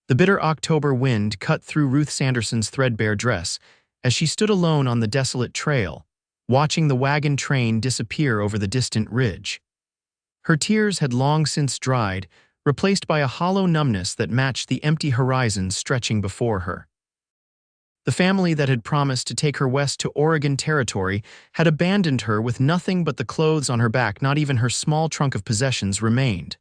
The bitter October wind cut through Ruth Sanderson's threadbare dress as she stood alone on the desolate trail, watching the wagon train disappear over the distant ridge. Her tears had long since dried, replaced by a hollow numbness that matched the empty horizon stretching before her. The family that had promised to take her west to Oregon Territory had abandoned her with nothing but the clothes on her back. Not even her small trunk of possessions remained.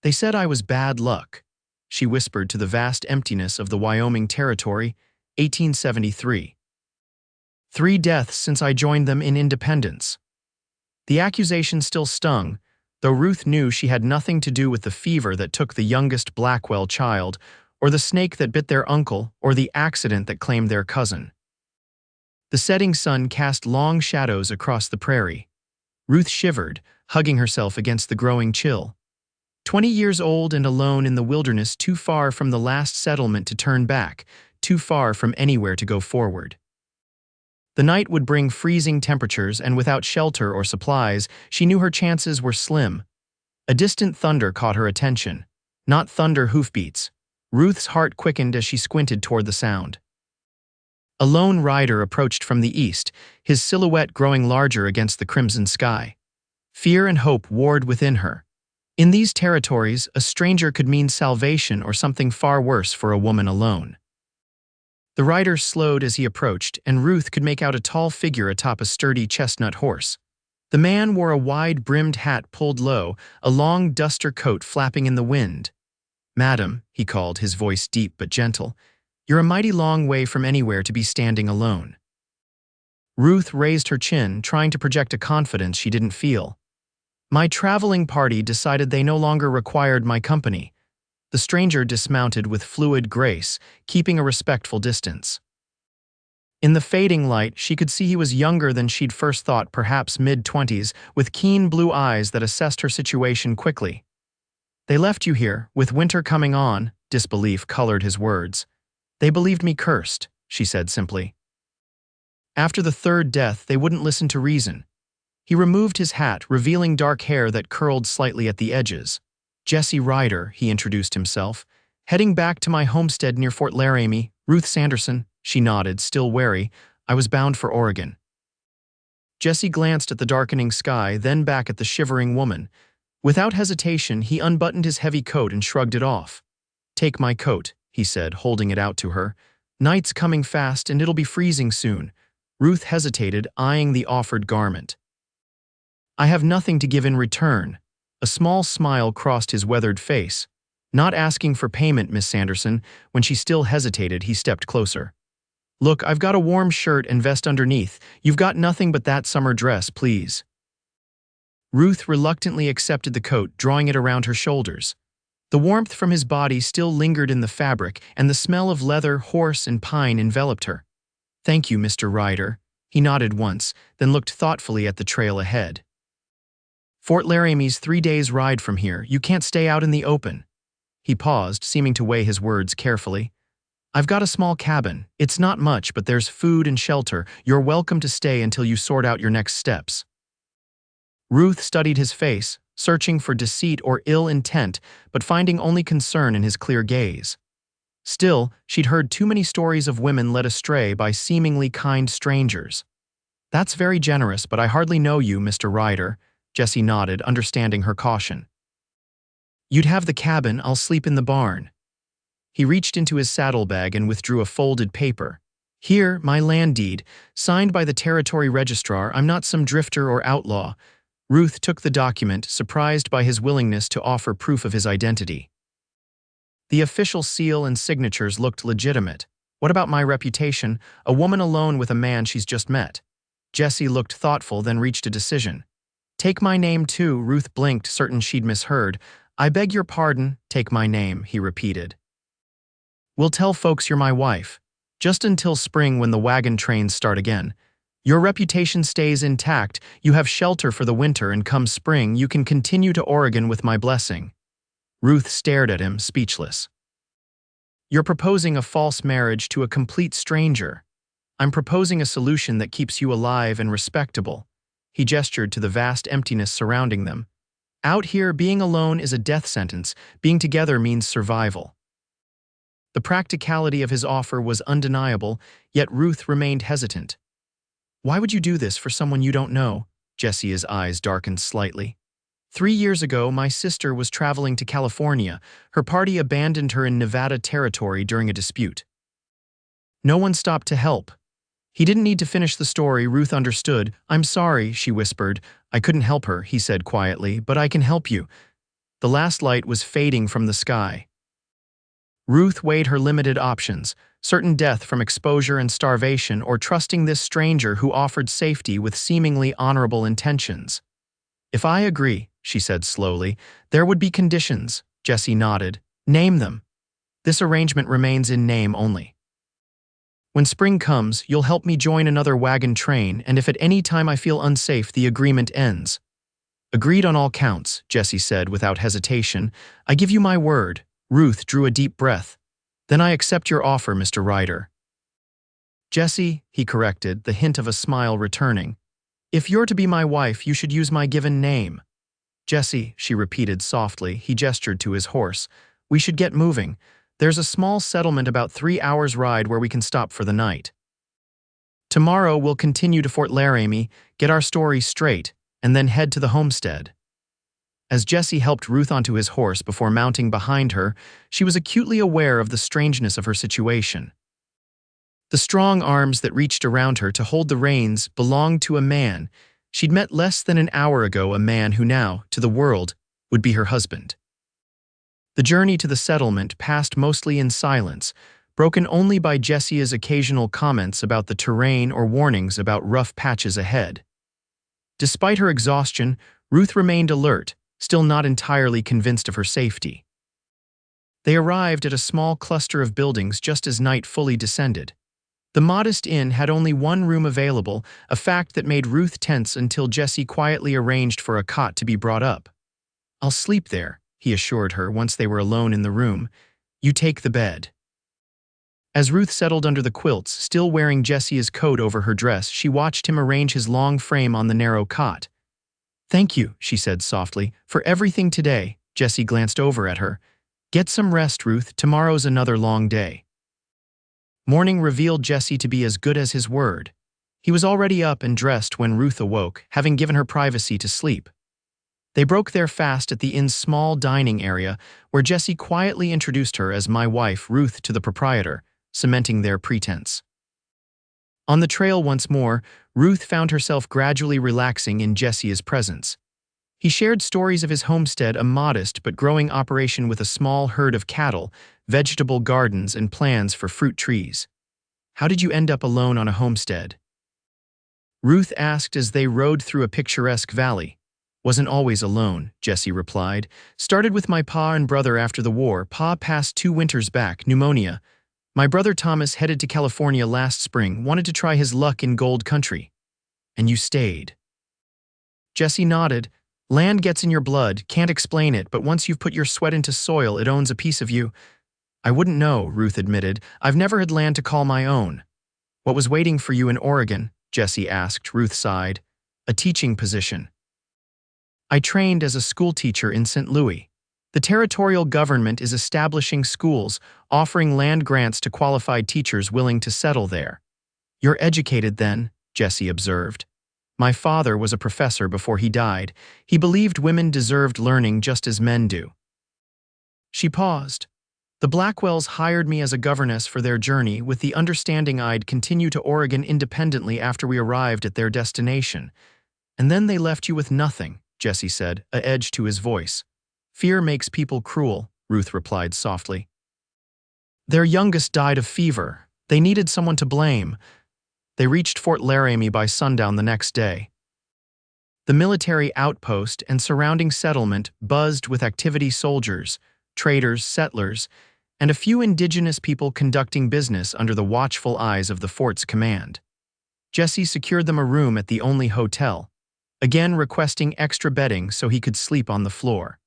"They said I was bad luck," she whispered to the vast emptiness of the Wyoming Territory, 1873. "3 deaths since I joined them in independence." The accusation still stung, though Ruth knew she had nothing to do with the fever that took the youngest Blackwell child, or the snake that bit their uncle, or the accident that claimed their cousin. The setting sun cast long shadows across the prairie. Ruth shivered, hugging herself against the growing chill. 20 years old and alone in the wilderness, too far from the last settlement to turn back, too far from anywhere to go forward. The night would bring freezing temperatures, and without shelter or supplies, she knew her chances were slim. A distant thunder caught her attention. Not thunder hoofbeats. Ruth's heart quickened as she squinted toward the sound. A lone rider approached from the east, his silhouette growing larger against the crimson sky. Fear and hope warred within her. In these territories, a stranger could mean salvation or something far worse for a woman alone. The rider slowed as he approached, and Ruth could make out a tall figure atop a sturdy chestnut horse. The man wore a wide-brimmed hat pulled low, a long duster coat flapping in the wind. "Madam," he called, his voice deep but gentle, "you're a mighty long way from anywhere to be standing alone." Ruth raised her chin, trying to project a confidence she didn't feel. "My traveling party decided they no longer required my company." The stranger dismounted with fluid grace, keeping a respectful distance. In the fading light, she could see he was younger than she'd first thought, perhaps mid-20s, with keen blue eyes that assessed her situation quickly. "They left you here, with winter coming on," disbelief colored his words. "They believed me cursed," she said simply. After the 3rd death, they wouldn't listen to reason. He removed his hat, revealing dark hair that curled slightly at the edges. "Jesse Ryder," he introduced himself. "Heading back to my homestead near Fort Laramie." "Ruth Sanderson," she nodded, still wary. "I was bound for Oregon." Jesse glanced at the darkening sky, then back at the shivering woman. Without hesitation, he unbuttoned his heavy coat and shrugged it off. "Take my coat," he said, holding it out to her. "Night's coming fast, and it'll be freezing soon." Ruth hesitated, eyeing the offered garment. "I have nothing to give in return." A small smile crossed his weathered face. "Not asking for payment, Miss Sanderson." When she still hesitated, he stepped closer. "Look, I've got a warm shirt and vest underneath. You've got nothing but that summer dress, please." Ruth reluctantly accepted the coat, drawing it around her shoulders. The warmth from his body still lingered in the fabric, and the smell of leather, horse, and pine enveloped her. "Thank you, Mr. Ryder." He nodded once, then looked thoughtfully at the trail ahead. "Fort Laramie's 3 days' ride from here. You can't stay out in the open." He paused, seeming to weigh his words carefully. "I've got a small cabin. It's not much, but there's food and shelter. You're welcome to stay until you sort out your next steps." Ruth studied his face, searching for deceit or ill intent, but finding only concern in his clear gaze. Still, she'd heard too many stories of women led astray by seemingly kind strangers. "That's very generous, but I hardly know you, Mr. Ryder." Jesse nodded, understanding her caution. "You'd have the cabin, I'll sleep in the barn." He reached into his saddlebag and withdrew a folded paper. "Here, my land deed, signed by the territory registrar. I'm not some drifter or outlaw." Ruth took the document, surprised by his willingness to offer proof of his identity. The official seal and signatures looked legitimate. "What about my reputation? A woman alone with a man she's just met." Jesse looked thoughtful, then reached a decision. "Take my name too." Ruth blinked, certain she'd misheard. "I beg your pardon, take my name," he repeated. "We'll tell folks you're my wife. Just until spring when the wagon trains start again. Your reputation stays intact, you have shelter for the winter, and come spring you can continue to Oregon with my blessing." Ruth stared at him, speechless. "You're proposing a false marriage to a complete stranger." "I'm proposing a solution that keeps you alive and respectable." He gestured to the vast emptiness surrounding them. "Out here, being alone is a death sentence. Being together means survival." The practicality of his offer was undeniable, yet Ruth remained hesitant. "Why would you do this for someone you don't know?" Jesse's eyes darkened slightly. "3 years ago, my sister was traveling to California. Her party abandoned her in Nevada territory during a dispute. No one stopped to help." He didn't need to finish the story. Ruth understood. "I'm sorry," she whispered. "I couldn't help her," he said quietly, "but I can help you." The last light was fading from the sky. Ruth weighed her limited options: certain death from exposure and starvation, or trusting this stranger who offered safety with seemingly honorable intentions. "If I agree," she said slowly, "there would be conditions." Jesse nodded. "Name them." "This arrangement remains in name only. When spring comes, you'll help me join another wagon train, and if at any time I feel unsafe, the agreement ends." "Agreed on all counts," Jesse said without hesitation. "I give you my word." Ruth drew a deep breath. "Then I accept your offer, Mr. Ryder." "Jesse," he corrected, the hint of a smile returning. "If you're to be my wife, you should use my given name." "Jesse," she repeated softly. He gestured to his horse. "We should get moving. There's a small settlement about 3 hours' ride where we can stop for the night. Tomorrow we'll continue to Fort Laramie, get our story straight, and then head to the homestead." As Jesse helped Ruth onto his horse before mounting behind her, she was acutely aware of the strangeness of her situation. The strong arms that reached around her to hold the reins belonged to a man she'd met less than an hour ago, a man who now, to the world, would be her husband. The journey to the settlement passed mostly in silence, broken only by Jesse's occasional comments about the terrain or warnings about rough patches ahead. Despite her exhaustion, Ruth remained alert, still not entirely convinced of her safety. They arrived at a small cluster of buildings just as night fully descended. The modest inn had only one room available, a fact that made Ruth tense until Jesse quietly arranged for a cot to be brought up. "I'll sleep there," he assured her once they were alone in the room. "You take the bed." As Ruth settled under the quilts, still wearing Jesse's coat over her dress, she watched him arrange his long frame on the narrow cot. "Thank you," she said softly, "for everything today." Jesse glanced over at her. "Get some rest, Ruth. Tomorrow's another long day." Morning revealed Jesse to be as good as his word. He was already up and dressed when Ruth awoke, having given her privacy to sleep. They broke their fast at the inn's small dining area, where Jesse quietly introduced her as "my wife, Ruth," to the proprietor, cementing their pretense. On the trail once more, Ruth found herself gradually relaxing in Jesse's presence. He shared stories of his homestead, a modest but growing operation with a small herd of cattle, vegetable gardens, and plans for fruit trees. "How did you end up alone on a homestead?" Ruth asked as they rode through a picturesque valley. "Wasn't always alone," Jesse replied. "Started with my pa and brother after the war. Pa passed 2 winters back, pneumonia. My brother Thomas headed to California last spring, wanted to try his luck in gold country." "And you stayed?" Jesse nodded. "Land gets in your blood, can't explain it, but once you've put your sweat into soil, it owns a piece of you." "I wouldn't know," Ruth admitted. "I've never had land to call my own." "What was waiting for you in Oregon?" Jesse asked. Ruth sighed. "A teaching position. I trained as a school teacher in St. Louis. The territorial government is establishing schools, offering land grants to qualified teachers willing to settle there." "You're educated then," Jesse observed. "My father was a professor before he died. He believed women deserved learning just as men do." She paused. "The Blackwells hired me as a governess for their journey, with the understanding I'd continue to Oregon independently after we arrived at their destination. And then they left you with nothing," Jesse said, a edge to his voice. "Fear makes people cruel," Ruth replied softly. "Their youngest died of fever. They needed someone to blame." They reached Fort Laramie by sundown the next day. The military outpost and surrounding settlement buzzed with activity: soldiers, traders, settlers, and a few indigenous people conducting business under the watchful eyes of the fort's command. Jesse secured them a room at the only hotel, again requesting extra bedding so he could sleep on the floor.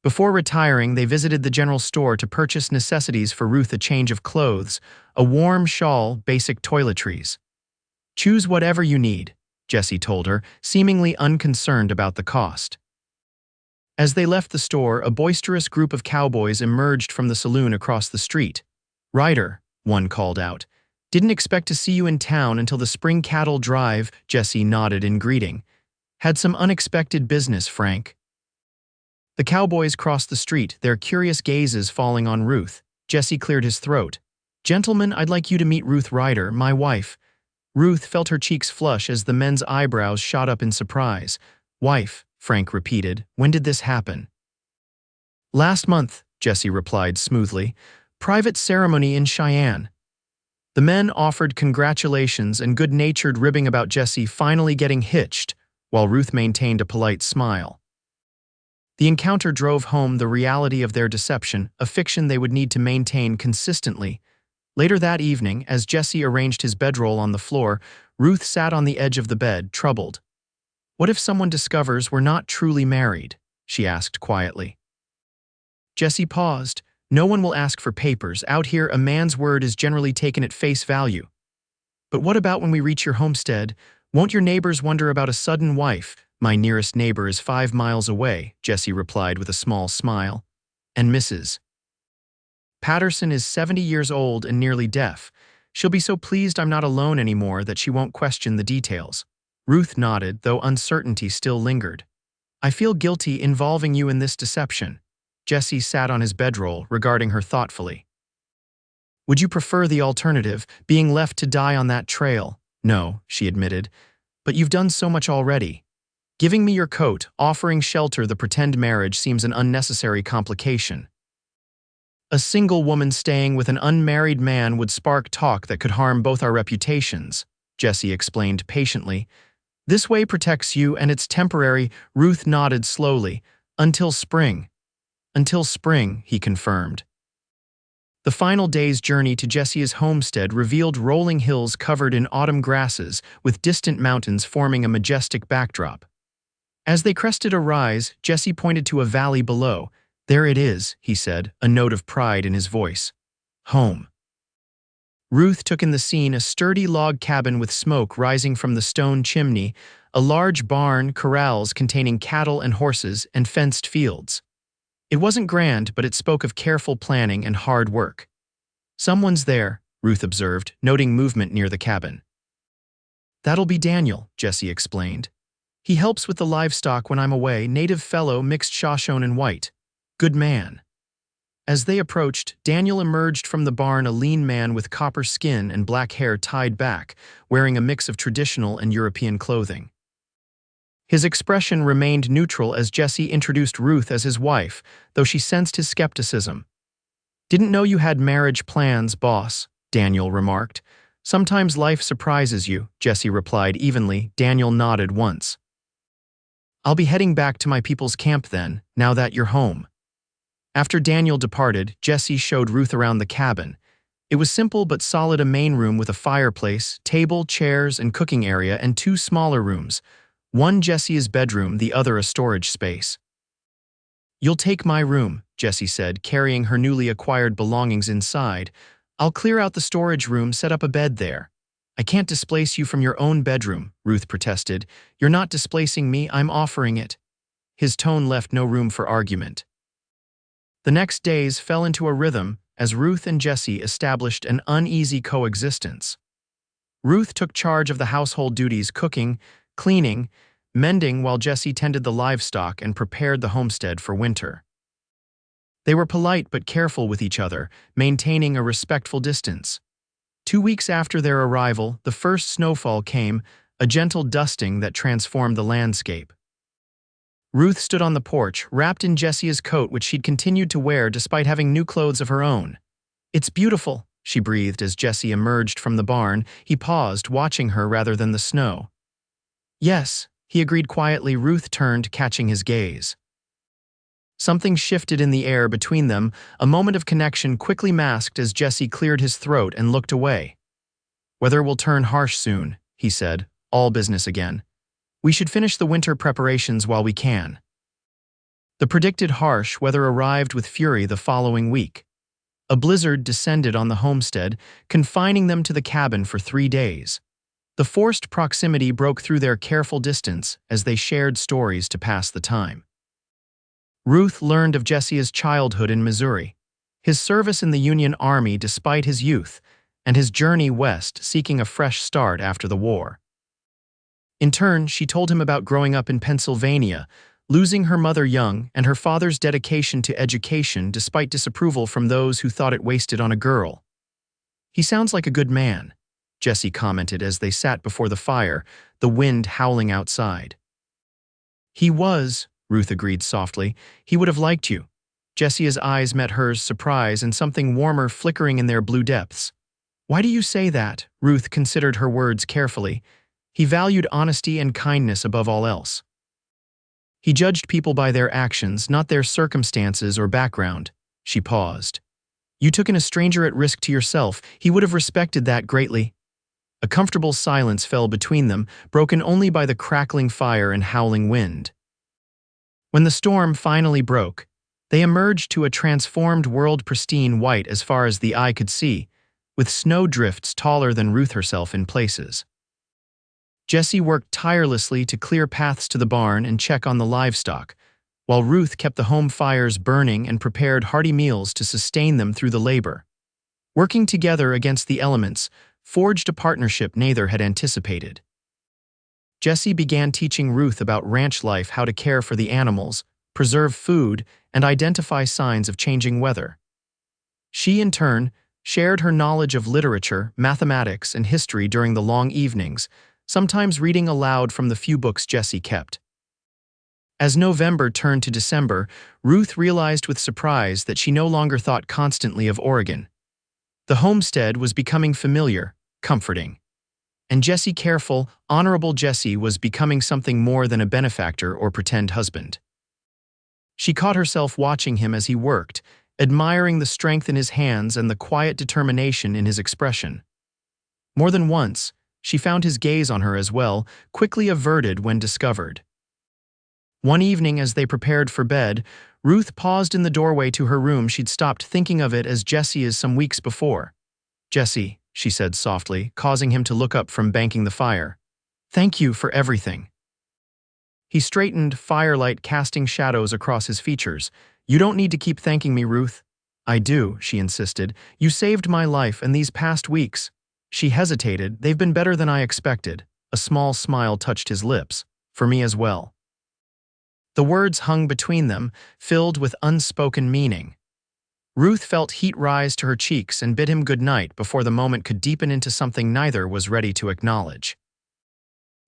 Before retiring, they visited the general store to purchase necessities for Ruth: a change of clothes, a warm shawl, basic toiletries. "Choose whatever you need," Jesse told her, seemingly unconcerned about the cost. As they left the store, a boisterous group of cowboys emerged from the saloon across the street. "Ryder," one called out. "Didn't expect to see you in town until the spring cattle drive," Jesse nodded in greeting. "Had some unexpected business, Frank." The cowboys crossed the street, their curious gazes falling on Ruth. Jesse cleared his throat. "Gentlemen, I'd like you to meet Ruth Ryder, my wife." Ruth felt her cheeks flush as the men's eyebrows shot up in surprise. "Wife," Frank repeated. "When did this happen?" "Last month," Jesse replied smoothly. "Private ceremony in Cheyenne." The men offered congratulations and good-natured ribbing about Jesse finally getting hitched, while Ruth maintained a polite smile. The encounter drove home the reality of their deception, a fiction they would need to maintain consistently. Later that evening, as Jesse arranged his bedroll on the floor, Ruth sat on the edge of the bed, troubled. "What if someone discovers we're not truly married?" she asked quietly. Jesse paused. "No one will ask for papers. Out here, a man's word is generally taken at face value." "But what about when we reach your homestead? Won't your neighbors wonder about a sudden wife?" "My nearest neighbor is 5 miles away," Jesse replied with a small smile. "And Mrs. Patterson is 70 years old and nearly deaf. She'll be so pleased I'm not alone anymore that she won't question the details." Ruth nodded, though uncertainty still lingered. "I feel guilty involving you in this deception." Jesse sat on his bedroll, regarding her thoughtfully. "Would you prefer the alternative, being left to die on that trail?" "No," she admitted. "But you've done so much already. Giving me your coat, offering shelter, the pretend marriage seems an unnecessary complication. A single woman staying with an unmarried man would spark talk that could harm both our reputations," Jesse explained patiently. "This way protects you, and it's temporary." Ruth nodded slowly. "Until spring." "Until spring," he confirmed. The final day's journey to Jesse's homestead revealed rolling hills covered in autumn grasses, with distant mountains forming a majestic backdrop. As they crested a rise, Jesse pointed to a valley below. "There it is," he said, a note of pride in his voice. "Home." Ruth took in the scene, a sturdy log cabin with smoke rising from the stone chimney, a large barn, corrals containing cattle and horses, and fenced fields. It wasn't grand, but it spoke of careful planning and hard work. "Someone's there," Ruth observed, noting movement near the cabin. "That'll be Daniel," Jesse explained. "He helps with the livestock when I'm away, native fellow, mixed Shoshone and white. Good man." As they approached, Daniel emerged from the barn, a lean man with copper skin and black hair tied back, wearing a mix of traditional and European clothing. His expression remained neutral as Jesse introduced Ruth as his wife, though she sensed his skepticism. "Didn't know you had marriage plans, boss," Daniel remarked. "Sometimes life surprises you," Jesse replied evenly. Daniel nodded once. "I'll be heading back to my people's camp then, now that you're home." After Daniel departed, Jesse showed Ruth around the cabin. It was simple but solid, a main room with a fireplace, table, chairs, and cooking area, and 2 smaller rooms. One Jesse's bedroom, the other a storage space. "You'll take my room," Jesse said, carrying her newly acquired belongings inside. "I'll clear out the storage room, set up a bed there." "I can't displace you from your own bedroom," Ruth protested. "You're not displacing me, I'm offering it." His tone left no room for argument. The next days fell into a rhythm as Ruth and Jesse established an uneasy coexistence. Ruth took charge of the household duties, cooking, cleaning, mending, while Jesse tended the livestock and prepared the homestead for winter. They were polite but careful with each other, maintaining a respectful distance. 2 weeks after their arrival, the first snowfall came, a gentle dusting that transformed the landscape. Ruth stood on the porch, wrapped in Jesse's coat, which she'd continued to wear despite having new clothes of her own. "It's beautiful," she breathed as Jesse emerged from the barn. He paused, watching her rather than the snow. "Yes," he agreed quietly. Ruth turned, catching his gaze. Something shifted in the air between them, a moment of connection quickly masked as Jesse cleared his throat and looked away. "Weather will turn harsh soon," he said, all business again. "We should finish the winter preparations while we can." The predicted harsh weather arrived with fury the following week. A blizzard descended on the homestead, confining them to the cabin for 3 days. The forced proximity broke through their careful distance as they shared stories to pass the time. Ruth learned of Jesse's childhood in Missouri, his service in the Union Army despite his youth, and his journey west seeking a fresh start after the war. In turn, she told him about growing up in Pennsylvania, losing her mother young, and her father's dedication to education despite disapproval from those who thought it wasted on a girl. "He sounds like a good man," Jesse commented as they sat before the fire, the wind howling outside. "He was," Ruth agreed softly. "He would have liked you." Jesse's eyes met hers, surprise and something warmer flickering in their blue depths. "Why do you say that?" Ruth considered her words carefully. "He valued honesty and kindness above all else. He judged people by their actions, not their circumstances or background." She paused. "You took in a stranger at risk to yourself. He would have respected that greatly." A comfortable silence fell between them, broken only by the crackling fire and howling wind. When the storm finally broke, they emerged to a transformed world, pristine white as far as the eye could see, with snowdrifts taller than Ruth herself in places. Jesse worked tirelessly to clear paths to the barn and check on the livestock, while Ruth kept the home fires burning and prepared hearty meals to sustain them through the labor. Working together against the elements forged a partnership neither had anticipated. Jesse began teaching Ruth about ranch life, how to care for the animals, preserve food, and identify signs of changing weather. She, in turn, shared her knowledge of literature, mathematics, and history during the long evenings, sometimes reading aloud from the few books Jesse kept. As November turned to December, Ruth realized with surprise that she no longer thought constantly of Oregon. The homestead was becoming familiar, comforting. And Jesse, careful, honorable Jesse, was becoming something more than a benefactor or pretend husband. She caught herself watching him as he worked, admiring the strength in his hands and the quiet determination in his expression. More than once, she found his gaze on her as well, quickly averted when discovered. One evening as they prepared for bed, Ruth paused in the doorway to her room. She'd stopped thinking of it as Jesse as some weeks before. "Jesse," she said softly, causing him to look up from banking the fire. "Thank you for everything." He straightened, firelight casting shadows across his features. "You don't need to keep thanking me, Ruth." "I do," she insisted. "You saved my life, and these past weeks—" She hesitated. "They've been better than I expected." A small smile touched his lips. "For me as well." The words hung between them, filled with unspoken meaning. Ruth felt heat rise to her cheeks and bid him good night before the moment could deepen into something neither was ready to acknowledge.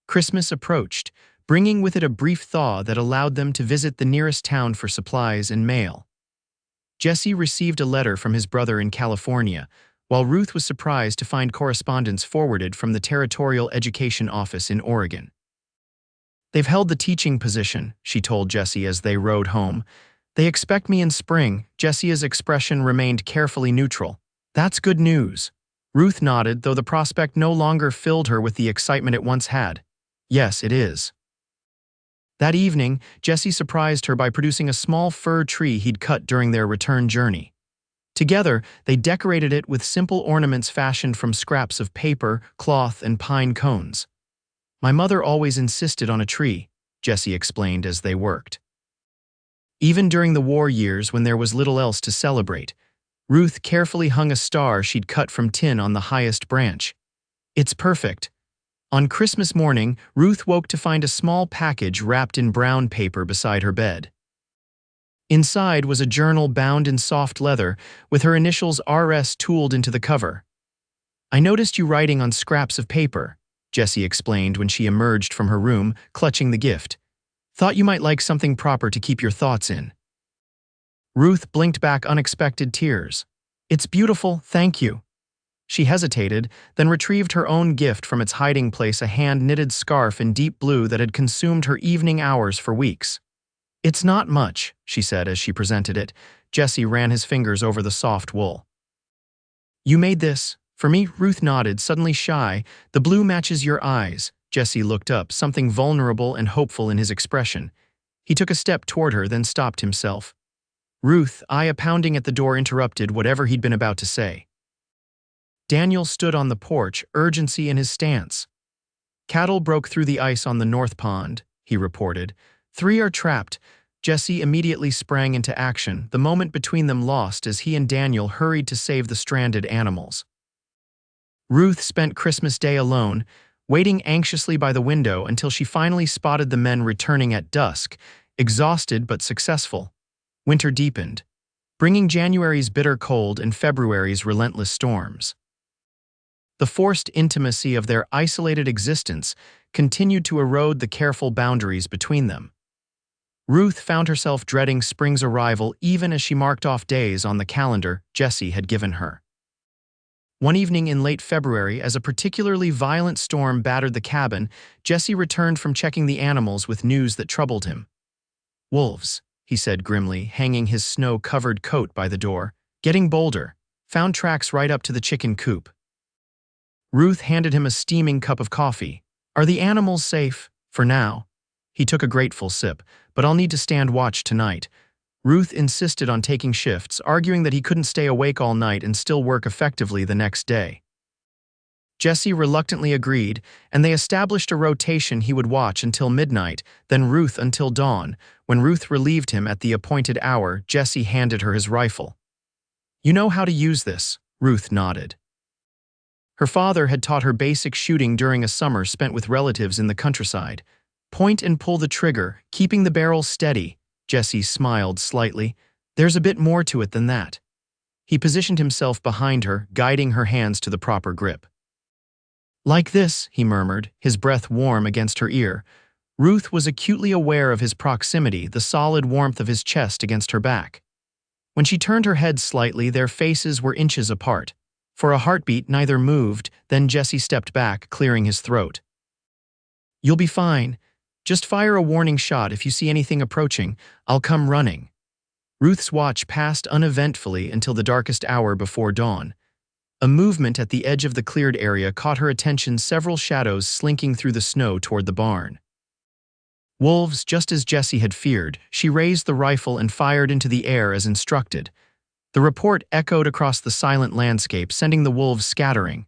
Christmas approached, bringing with it a brief thaw that allowed them to visit the nearest town for supplies and mail. Jesse received a letter from his brother in California, while Ruth was surprised to find correspondence forwarded from the Territorial Education Office in Oregon. "They've held the teaching position," she told Jesse as they rode home. "They expect me in spring." Jesse's expression remained carefully neutral. "That's good news." Ruth nodded, though the prospect no longer filled her with the excitement it once had. "Yes, it is." That evening, Jesse surprised her by producing a small fir tree he'd cut during their return journey. Together, they decorated it with simple ornaments fashioned from scraps of paper, cloth, and pine cones. "My mother always insisted on a tree," Jesse explained as they worked. Even during the war years when there was little else to celebrate, Ruth carefully hung a star she'd cut from tin on the highest branch. "It's perfect." On Christmas morning, Ruth woke to find a small package wrapped in brown paper beside her bed. Inside was a journal bound in soft leather, with her initials RS tooled into the cover. "I noticed you writing on scraps of paper," Jesse explained when she emerged from her room, clutching the gift. "Thought you might like something proper to keep your thoughts in." Ruth blinked back unexpected tears. "It's beautiful, thank you." She hesitated, then retrieved her own gift from its hiding place, a hand-knitted scarf in deep blue that had consumed her evening hours for weeks. "It's not much," she said as she presented it. Jesse ran his fingers over the soft wool. "You made this for me?" Ruth nodded, suddenly shy. "The blue matches your eyes." Jesse looked up, something vulnerable and hopeful in his expression. He took a step toward her, then stopped himself. Ruth, eye pounding at the door, interrupted whatever he'd been about to say. Daniel stood on the porch, urgency in his stance. "Cattle broke through the ice on the north pond," he reported. "3 are trapped, Jesse immediately sprang into action, the moment between them lost as he and Daniel hurried to save the stranded animals. Ruth spent Christmas Day alone, waiting anxiously by the window until she finally spotted the men returning at dusk, exhausted but successful. Winter deepened, bringing January's bitter cold and February's relentless storms. The forced intimacy of their isolated existence continued to erode the careful boundaries between them. Ruth found herself dreading spring's arrival even as she marked off days on the calendar Jesse had given her. One evening in late February, as a particularly violent storm battered the cabin, Jesse returned from checking the animals with news that troubled him. "Wolves," he said grimly, hanging his snow-covered coat by the door. "Getting bolder. Found tracks right up to the chicken coop." Ruth handed him a steaming cup of coffee. "Are the animals safe? For now." He took a grateful sip. "But I'll need to stand watch tonight." Ruth insisted on taking shifts, arguing that he couldn't stay awake all night and still work effectively the next day. Jesse reluctantly agreed, and they established a rotation. He would watch until midnight, then Ruth until dawn. When Ruth relieved him at the appointed hour, Jesse handed her his rifle. "You know how to use this?" Ruth nodded. Her father had taught her basic shooting during a summer spent with relatives in the countryside. "Point and pull the trigger, keeping the barrel steady." Jesse smiled slightly. "There's a bit more to it than that." He positioned himself behind her, guiding her hands to the proper grip. "Like this," he murmured, his breath warm against her ear. Ruth was acutely aware of his proximity, the solid warmth of his chest against her back. When she turned her head slightly, their faces were inches apart. For a heartbeat, neither moved, then Jesse stepped back, clearing his throat. "You'll be fine. Just fire a warning shot if you see anything approaching. I'll come running." Ruth's watch passed uneventfully until the darkest hour before dawn. A movement at the edge of the cleared area caught her attention, several shadows slinking through the snow toward the barn. Wolves, just as Jesse had feared. She raised the rifle and fired into the air as instructed. The report echoed across the silent landscape, sending the wolves scattering.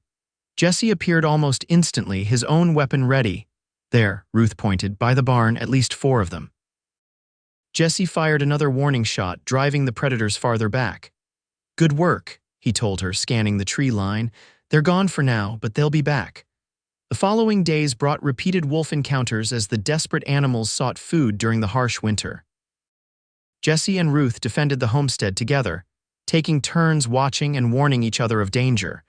Jesse appeared almost instantly, his own weapon ready. "There," Ruth pointed, "by the barn, at least 4 of them." Jesse fired another warning shot, driving the predators farther back. "Good work," he told her, scanning the tree line. "They're gone for now, but they'll be back." The following days brought repeated wolf encounters as the desperate animals sought food during the harsh winter. Jesse and Ruth defended the homestead together, taking turns watching and warning each other of danger.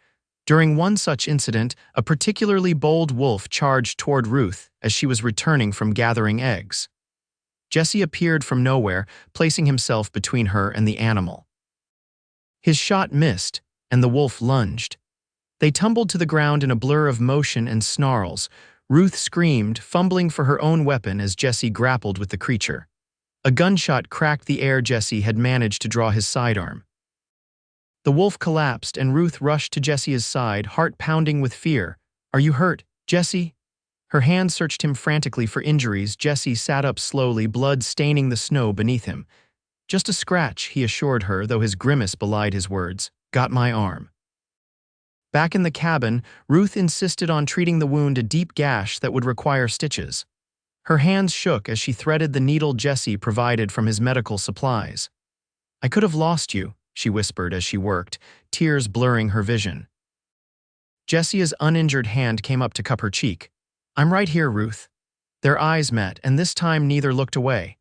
During one such incident, a particularly bold wolf charged toward Ruth as she was returning from gathering eggs. Jesse appeared from nowhere, placing himself between her and the animal. His shot missed, and the wolf lunged. They tumbled to the ground in a blur of motion and snarls. Ruth screamed, fumbling for her own weapon as Jesse grappled with the creature. A gunshot cracked the air. Jesse had managed to draw his sidearm. The wolf collapsed, and Ruth rushed to Jesse's side, heart pounding with fear. "Are you hurt, Jesse?" Her hand searched him frantically for injuries. Jesse sat up slowly, blood staining the snow beneath him. "Just a scratch," he assured her, though his grimace belied his words. "Got my arm." Back in the cabin, Ruth insisted on treating the wound, a deep gash that would require stitches. Her hands shook as she threaded the needle Jesse provided from his medical supplies. "I could have lost you," she whispered as she worked, tears blurring her vision. Jesse's uninjured hand came up to cup her cheek. "I'm right here, Ruth." Their eyes met, and this time neither looked away.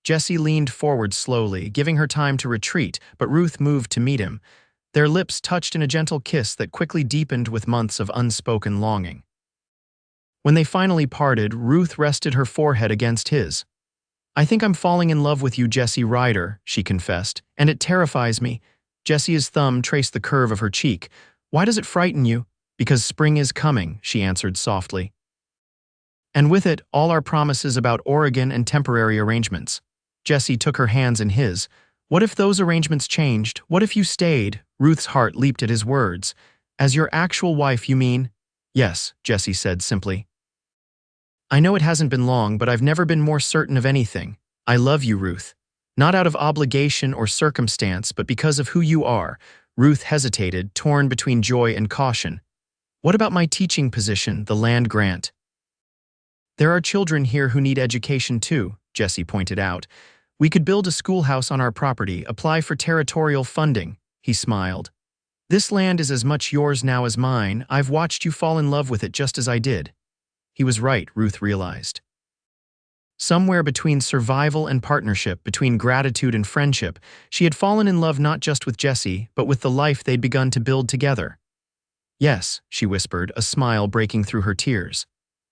Jesse leaned forward slowly, giving her time to retreat, but Ruth moved to meet him. Their lips touched in a gentle kiss that quickly deepened with months of unspoken longing. When they finally parted, Ruth rested her forehead against his. "I think I'm falling in love with you, Jesse Ryder," she confessed, "and it terrifies me." Jesse's thumb traced the curve of her cheek. "Why does it frighten you?" "Because spring is coming," she answered softly. "And with it, all our promises about Oregon and temporary arrangements." Jesse took her hands in his. "What if those arrangements changed? What if you stayed?" Ruth's heart leaped at his words. "As your actual wife, you mean?" "Yes," Jesse said simply. "I know it hasn't been long, but I've never been more certain of anything. I love you, Ruth. Not out of obligation or circumstance, but because of who you are." Ruth hesitated, torn between joy and caution. "What about my teaching position, the land grant?" "There are children here who need education too," Jesse pointed out. We could build a schoolhouse on our property, apply for territorial funding, he smiled. This land is as much yours now as mine. I've watched you fall in love with it just as I did. He was right, Ruth realized. Somewhere between survival and partnership, between gratitude and friendship, she had fallen in love not just with Jesse, but with the life they'd begun to build together. Yes, she whispered, a smile breaking through her tears.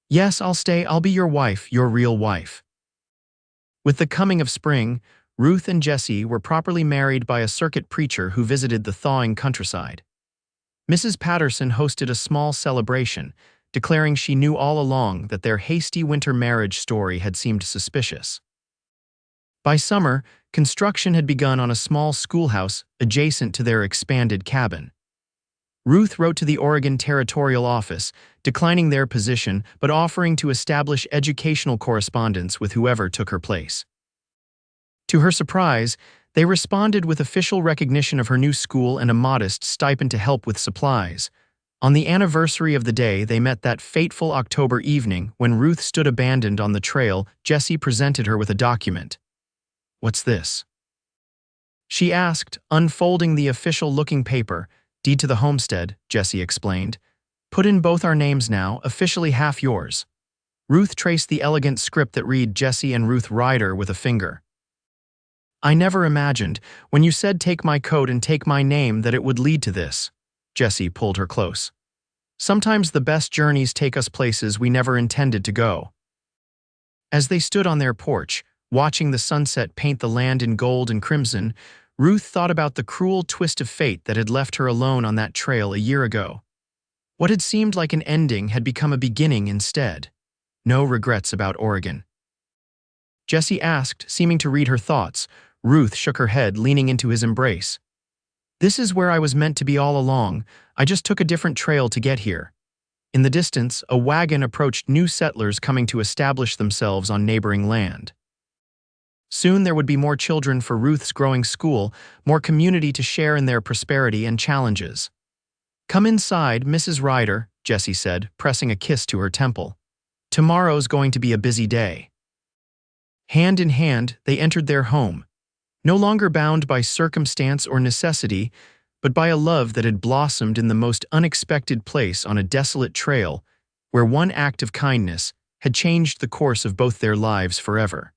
Yes, I'll stay. I'll be your wife, your real wife. With the coming of spring, Ruth and Jesse were properly married by a circuit preacher who visited the thawing countryside. Mrs. Patterson hosted a small celebration, declaring she knew all along that their hasty winter marriage story had seemed suspicious. By summer, construction had begun on a small schoolhouse adjacent to their expanded cabin. Ruth wrote to the Oregon Territorial Office, declining their position but offering to establish educational correspondence with whoever took her place. To her surprise, they responded with official recognition of her new school and a modest stipend to help with supplies. On the anniversary of the day they met that fateful October evening when Ruth stood abandoned on the trail, Jesse presented her with a document. "What's this?" she asked, unfolding the official-looking paper. "Deed to the homestead," Jesse explained. "Put in both our names now, officially half yours." Ruth traced the elegant script that read Jesse and Ruth Ryder with a finger. "I never imagined, when you said take my coat and take my name, that it would lead to this." Jesse pulled her close. "Sometimes the best journeys take us places we never intended to go." As they stood on their porch, watching the sunset paint the land in gold and crimson, Ruth thought about the cruel twist of fate that had left her alone on that trail a year ago. What had seemed like an ending had become a beginning instead. No regrets about Oregon. Jesse asked, seeming to read her thoughts. Ruth shook her head, leaning into his embrace. "This is where I was meant to be all along. I just took a different trail to get here." In the distance, a wagon approached new settlers coming to establish themselves on neighboring land. Soon there would be more children for Ruth's growing school, more community to share in their prosperity and challenges. "Come inside, Mrs. Ryder," Jesse said, pressing a kiss to her temple. "Tomorrow's going to be a busy day." Hand in hand, they entered their home, no longer bound by circumstance or necessity, but by a love that had blossomed in the most unexpected place on a desolate trail, where one act of kindness had changed the course of both their lives forever.